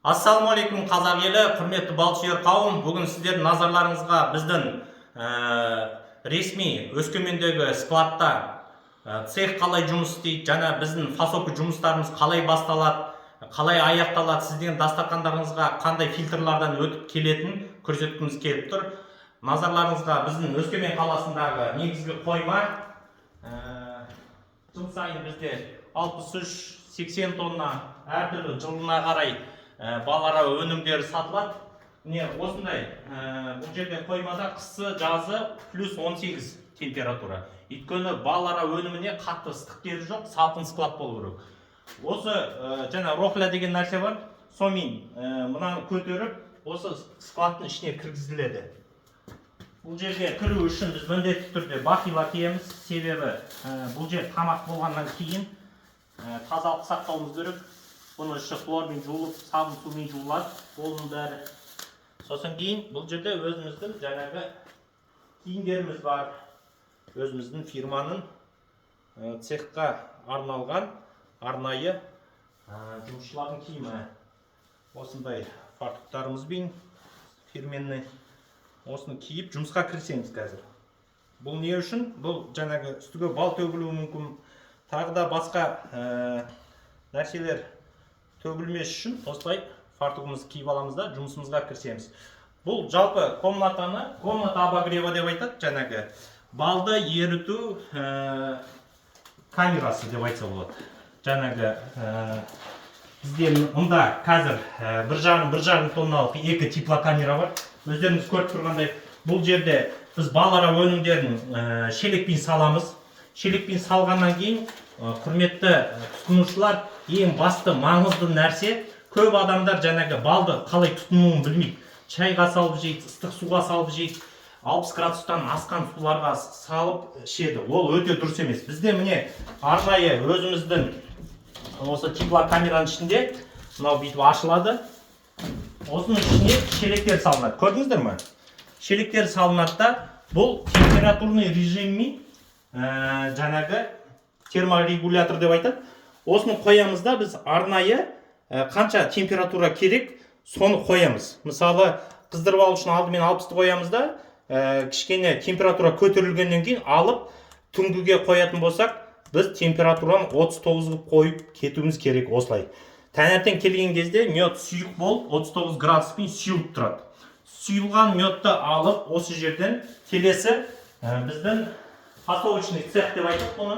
Ассалаумағалейкум қазақ елі, құрметті балшығыр қауым. Бүгін сіздердің назарларыңызға біздің ресми Өскемендегі складта цех қалай жұмыс істейді, және біздің фасовка жұмыстарымыз қалай басталады, қалай аяқталады, сіздің дастархандарыңызға қандай фильтрлардан өтіп келетінін көрсеткіміз келіп тұр. Назарларыңызға біздің Өскемен қаласындағы негізгі қойма. Жыл сайын бізде 63-80 тонна әртүрлі жылына қарай балара өнімдері сатылады. Міне осындай бұл жерде қоймада қысы жазы плюс 18 температура. Өйткені балара өніміне қатты ыстық керегі жоқ, салқын склад болу керек. Осы жаңа рохля деген нәрсе бар. Сонымен мынаны көтеріп, осы складтың ішіне кіргізіледі. Бұл жерге кіру үшін біз міндетті түрде бақила киеміз. Себебі бұл жер тамақ болғаннан кейін тазалық сақтауымыз керек. Бұны іші хлормен жуылып, сабын сумен жуылады. Оның бәрі. Сосын кейін бұл жерде өзіміздің жаңағы киімдеріміз бар. Өзіміздің фирманың цехқа арналған арнайы жұмысшылардың киімі. Осындай фартуктарымызбен фирменный. Осыны киіп жұмысқа кірісеміз қазір. Бұл не үшін? Бұл жаңағы үстіге бал төгілуі мүмкін. Тағы да басқа нәрселер төгілмес үшін осылай фартугымызды киіп аламыз да жұмысымызға кірісеміз. Бұл жалпы комната обогрева деп айтады, жаңағы балды еріту камерасы деп айтса болады. Жаңағы бізде мұнда қазір бір жарым тонналық екі теплокамера бар. Өздеріңіз көріп тұрғандай, бұл жерде біз балара өнімдерін шелекпен саламыз. Шелекпен салғаннан кейін, құрметті тұтынушылар, ең басты маңызды нәрсе, көп адамдар жаңағы балды қалай тұтынуын білмейді. Чайға салып жейді, ыстық суға салып жейді, 60 градустан асқан суларға салып ішеді. Ол өте дұрыс емес. Бізде міне арнайы өзіміздің осы теплокамераның ішінде мынау бүйтіп ашылады. Осының ішіне шелектер салынады. Көрдіңіздер ме? Шелектер салынады да, бұл температурный режиммен жаңағы терморегулятор деп айтады. Осыны қоямыз да, біз арнайы қанша температура керек, соны қоямыз. Мысалы, қыздырып алу үшін алдымен 60-ты қоямыз да, кішкене температура көтерілгеннен кейін алып түңгіге қоятын болсақ, біз температураны 39-ға қойып кетуіміз керек осылай. Таңертең келген кезде мед сұйық болып 39 градуспен сұйылып тұрады. Сұйылған медті алып осы жерден келесі біздің фасовочный цех деп айтып бұны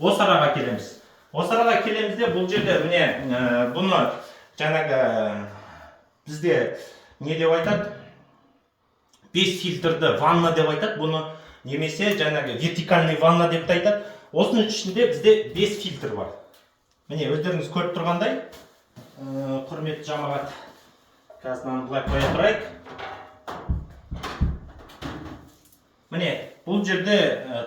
осы араға келеміз. Осы араға келемізде бұл жерде міне бұны жаңағы бізде не деп айтады? 5 фильтрді ванна деп айтады. Бұны немесе жаңағы вертикальный ванна деп айтады. Осының ішінде бізде 5 фильтр бар. Міне өздеріңіз көріп тұрғандай, құрметті жамағат, қазір былай қоя тұрайық. Міне бұл жерде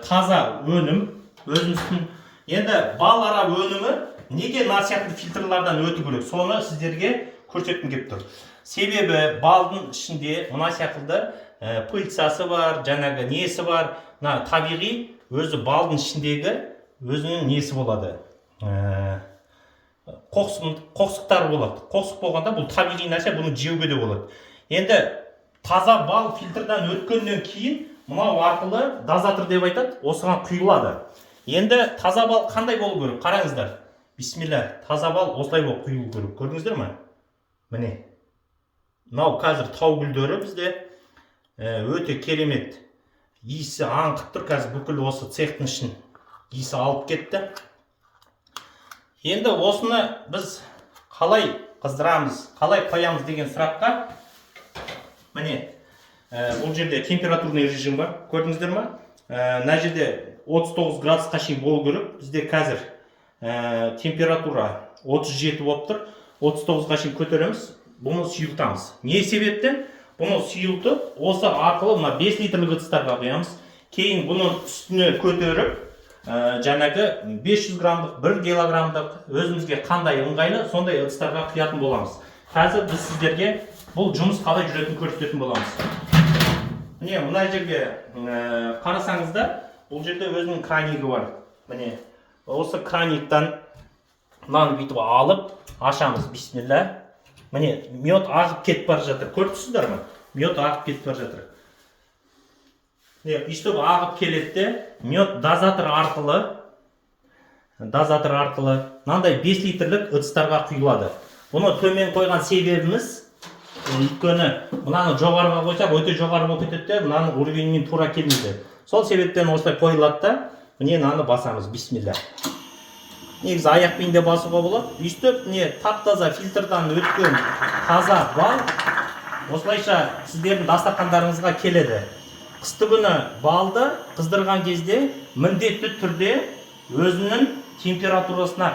таза өнім, өзіміздің енді балара өнімі неге сияқты фильтрлардан өту керек? Соны сіздерге көрсеткім келіп тұр. Себебі балдың ішінде мына сияқты пыльцасы бар, жаңағы несі бар. Табиғи өзі балдың ішіндегі өзінің несі болады. Қоқсықтар болады. Қоқсық болғанда бұл табиғи нәрсе, бұны жеуге де болады. Енді таза бал фильтрдан өткеннен кейін мынау арқылы дозатор деп айтады, осыған құйылады. Енді таза бал қандай болу керек? Қараңыздар. Бисмилля, таза бал осылай болып құйылу керек. Көрдіңіздер ме? Міне. Мынау қазір тау гүлдері бізде өте керемет. Иісі аңқып тұр, қазір бүкіл осы цехтың ішін иісі алып кетті. Енді осыны біз қалай қыздырамыз, қалай қоямыз деген сұраққа, міне, бұл жерде температурный режим бар, көрдіңіздер ме? Мына жерде 39 градусқа шейін болу керек. Бізде қазір температура 37 болып тұр. 39-ға шейін көтереміз, бұны сұйылтамыз. Не себептен? Бұны сұйылтып, осы арқылы 5 литрлік ыдыстарға қоямыз. Кейін бұны үстіне көтеріп, жаңағы 500 грамдық, 1 килограмдық өзімізге қандай ыңғайлы, сондай ыдыстарға құятын боламыз. Қазір біз сіздерге бұл жұмыс қалай жүретінін көрсететін боламыз. Міне, мына жерге қарасаңыздар, бұл жерде өзінің кранигі бар. Міне, осы краниктан мынаны бүйтіп алып ашамыз. Бисмилля. міне мед ағып кетіп бара жатыр, көріп тұрсыздар ма? Мед ағып кетіп бара жатыр. Өйстіп ағып келеді де, мед дозатор арқылы мынандай 5 литрлік ыдыстарға құйылады. Бұны төмен қойған себебіміз, өйткені мынаны жоғарыға қойсақ өте жоғары болып кетеді де, мынаның уровеньмен тура келмейді. Сол себептен осылай қойылады да, міне мынаны басамыз, бисмилля. Негізі аяқпен де басуға болады. Өйстіп тап-таза фильтрдан өткен таза бал осылайша сіздердің дастархандарыңызға келеді. Қысты күні балды қыздырған кезде міндетті түрде өзінің температурасына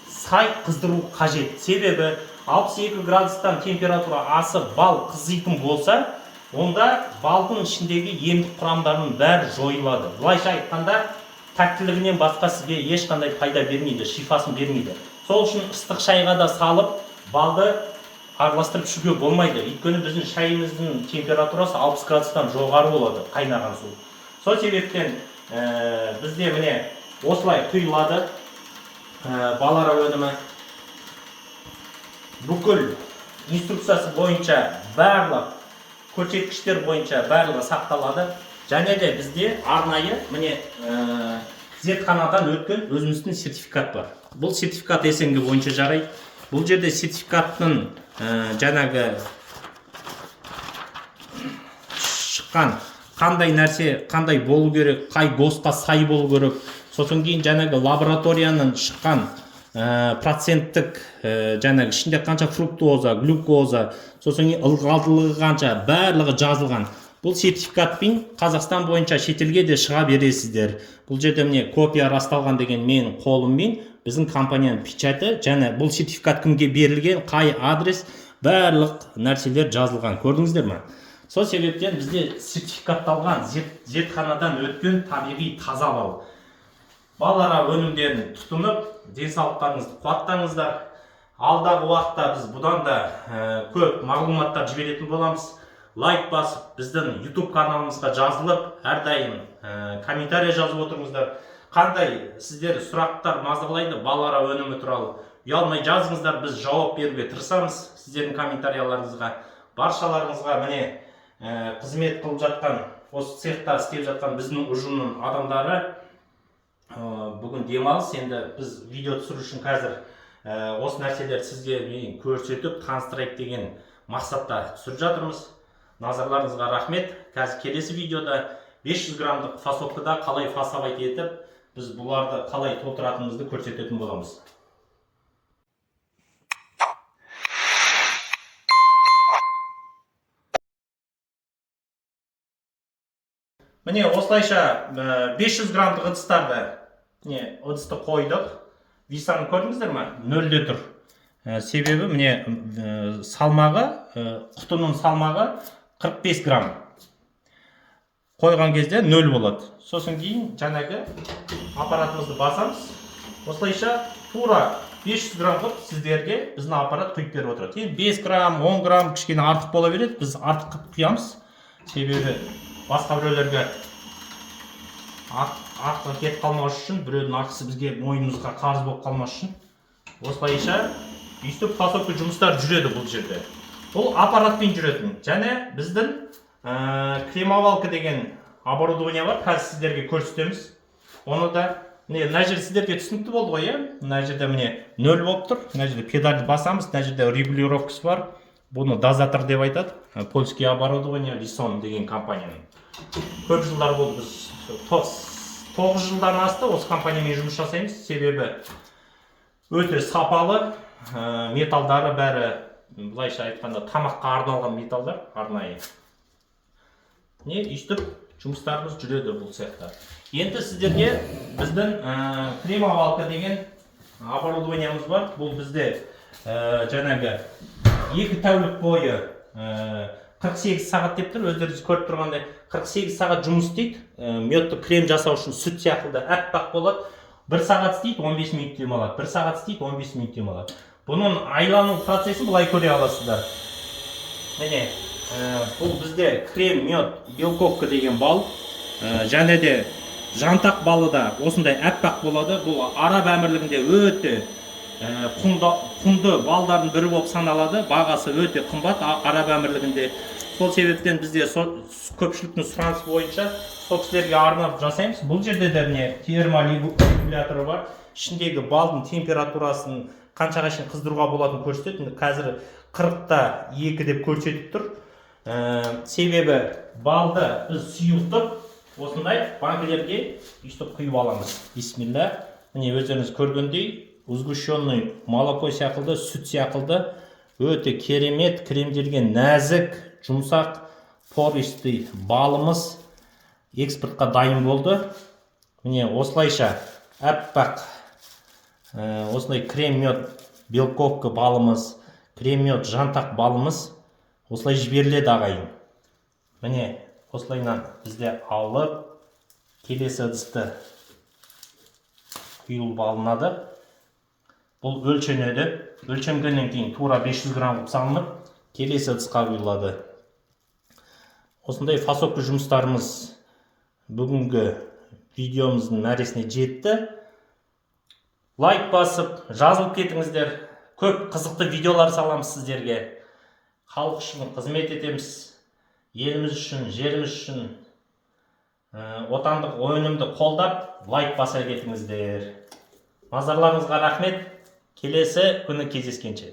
сай қыздыру қажет. Себебі 62 градустан температура асып бал қызитын болса, онда балдың ішіндегі емдік құрамдарының бәрі жойылады. Былайша айтқанда, тәттілігінен басқа сізге ешқандай пайда бермейді, шифасын бермейді. Сол үшін ыстық шайға да салып, балды араластырып ішуге болмайды. Өйткені біздің шайымыздың температурасы 60 градустан жоғары болады, қайнаған су. Сол себептен бізде міне осылай құйылады балара өнімі. Бүкіл инструкциясы бойынша барлық көрсеткіштер бойынша барлығы сақталады. Және де бізде арнайы міне зертханадан өткен өзіміздің сертификат бар. Бұл сертификат СНГ бойынша жарайды. Бұл жерде сертификаттың жаңағы шыққан қандай нәрсе, қандай болу керек, қай ГОСТқа сай болу керек. Сосын кейін жаңағы лабораторияның шыққан проценттік жаңағы ішінде қанша фруктоза, глюкоза, сосын кейін ылғалдылығы қанша, барлығы жазылған. Бұл сертификатпен Қазақстан бойынша шетелге де шыға бересіздер. Бұл жерде міне копия расталған деген менің қолыммен біздің компанияның печаты, және бұл сертификат кімге берілген, қай адрес, барлық нәрселер жазылған. Көрдіңіздер ме? Сол себептен бізде сертификатталған зертханадан өткен табиғи таза бал. Балара өнімдерін тұтынып, денсаулықтарыңызды қуаттаңыздар. Алдағы уақытта біз бұдан да көп мағлұматтар жіберетін боламыз. Лайк басып, біздің YouTube каналымызға жазылып, әрдайым комментарий жазып отырыңыздар. Қандай сіздер сұрақтар мазалайды балара өнімі туралы, ұялмай жазыңыздар, біз жауап беруге тырысамыз сіздердің комментарияларыңызға. Баршаларыңызға міне қызмет қылып жатқан, осы цехта істеп жатқан біздің ұжымның адамдары бүгін демалыс. Енді біз видео түсіру үшін қазір осы нәрселерді сізге көрсетіп, таныстырайық деген мақсатта түсіріп жатырмыз. Назарларыңызға рахмет. Қазір келесі видеода 500 граммдық фасовкада қалай фасовать етіп, біз бұларды қалай толтыратынымызды көрсететін боламыз. Міне осылайша 500 граммдық ыдыстарды ыдысты қойдық. Висаны көрдіңіздер ме? 0-де тұр. Себебі міне салмағы, құтының салмағы 45 грамм. Қойған кезде 0 болады. Сосын кейін жаңағы аппаратымызды басамыз. Осылайша тура 500 грамм қып сіздерге біздің аппарат құйып беріп отырады. 5 грамм, 10 грамм кішкене артық бола береді. Біз артық қып құямыз. Себебі басқа біреулерге артық кетіп қалмас үшін, біреудің ақысы бізге мойнымызға қарыз болып қалмас үшін. Осылайша өйстіп фасовка жұмыстар жүреді бұл жерде. Бұл аппаратпен жүретін. Және біздің кремовалка деген оборудование бар. Қазір сіздерге көрсетеміз. Оны да мына жерде сіздерге түсінікті болды ғой, мына жерде міне 0 болып тұр. Мына жерде педальді басамыз, мына жерде регулировкасы бар. Бұны дозатор деп айтады. Польский оборудование Lison деген компанияның. Көп жылдар болды, біз 9 жылдан асты осы компаниямен жұмыс жасаймыз. Себебі өте сапалы, металдары бәрі, былайша айтқанда, тамаққа арналған металдар, арнайы. Өйстіп жұмыстарымыз жүреді бұл цехта. Енді сіздерге біздің кремовалка деген оборудованиеміз бар. Бұл бізде жаңағы 2 тәулік бойы 48 сағат деп тұр, өздеріңіз көріп тұрғандай 48 сағат жұмыс істейді. Медті крем жасау үшін сүт сияқты әппақ болады. 1 сағат істейді, 15 минут демалады. 1 сағат істейді, 15 минут демалады. Бұның айлану процесі бұлай көре аласыздар. Міне, бұл бізде крем, мед, белковка деген бал. Және де жантақ балы да осындай әппақ болады. Бұл Араб әмірлігінде өте құнды балдардың бірі болып саналады. Бағасы өте қымбат Араб әмірлігінде. Сол себептен бізде көпшіліктің сұранысы бойынша сол кісілерге арнап жасаймыз. Бұл жерде де міне терморегуляторы бар. Ішіндегі балдың температурасын қаншаға шейін қыздыруға болатынын көрсетеді. Қазір 40-та 2 деп көрсетіп тұр. Себебі балды біз сұйылтып осындай банкілерге өйстіп құйып аламыз. Бисмилля. Міне өздеріңіз көргендей, сгущенный молоко сияқты, сүт сияқты өте керемет кремделген нәзік, жұмсақ, пористый балымыз экспортқа дайын болды. Міне осылайша әппақ осындай крем-мед белковка балымыз, крем-мед жантақ балымыз осылай жіберіледі ағайын. Міне осылайнан бізде алып келесі ыдысты құйылып алынады. Бұл өлшенеді. Өлшенгеннен кейін тура 500 грамм қылып салынып, келесі ыдысқа құйылады. Осындай фасовка жұмыстарымыз бүгінгі видеомыздың мәресіне жетті. Лайк басып, жазылып кетіңіздер. Көп қызықты видеолар саламыз сіздерге. Халық үшін қызмет етеміз. Еліміз үшін, жеріміз үшін отандық өнімді қолдап, лайк баса кетіңіздер. Назарларыңызға рахмет. Келесі күні кездескенше.